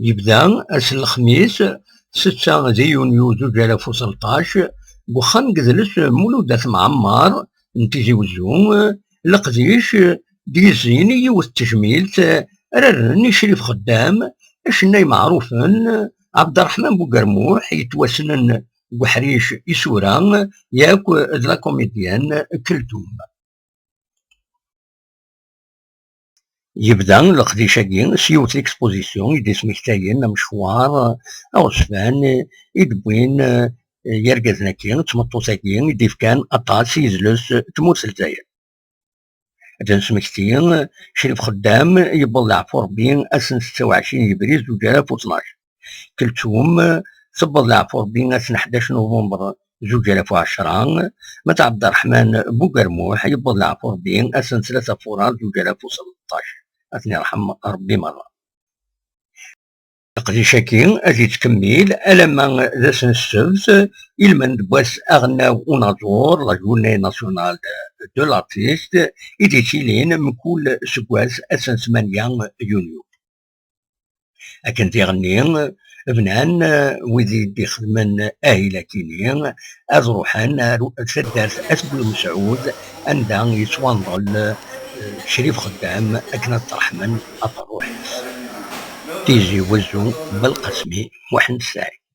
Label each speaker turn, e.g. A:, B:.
A: يبدا أس الخميس 6 يونيو 2016 بوخان قدلس مولودات معمار نتيجي وزوم لقديش ديزيني يوث تجميلت راني شريف خدام اشناي معروفن عبد الرحمن بوقرموح يتوسنن وحريش يسوران ياك لا كوميديان كلثوم. يبدا القديشاكي سيوت اكسبوزيسيون يدي سمكتاين مشوار اوصفان يدبوين يرقزناكي تمطوساكي يدي كان اطاس يزلس تموت الجزائر. هذا سمكتين شريف خدام يبل عفو ربي اسن 26 ابريل 2012. كلثوم تبل عفو ربي اسن 11 نوفمبر 2010. متى عبد الرحمن بوقرموح يبل عفو ربي اسن 3 فوران 2016. أثني يرحم ربي مرة. قديشاكي أجي تكمل ألما ذا السبت إلمن دباس أغنى وناجور لا جورني ناسيونال دو لارتيست إدي تيلين من كل سكواس أسن 8 يونيو. أكن تيغني بنان ويدي دي خدمن أهيلاتيني أزروحان تدارس أسبل مسعود عندها يتوانضل شريف خدام أكنت ترحمن أطروحيس تيجي وزو بالقسمي محمد السعيد.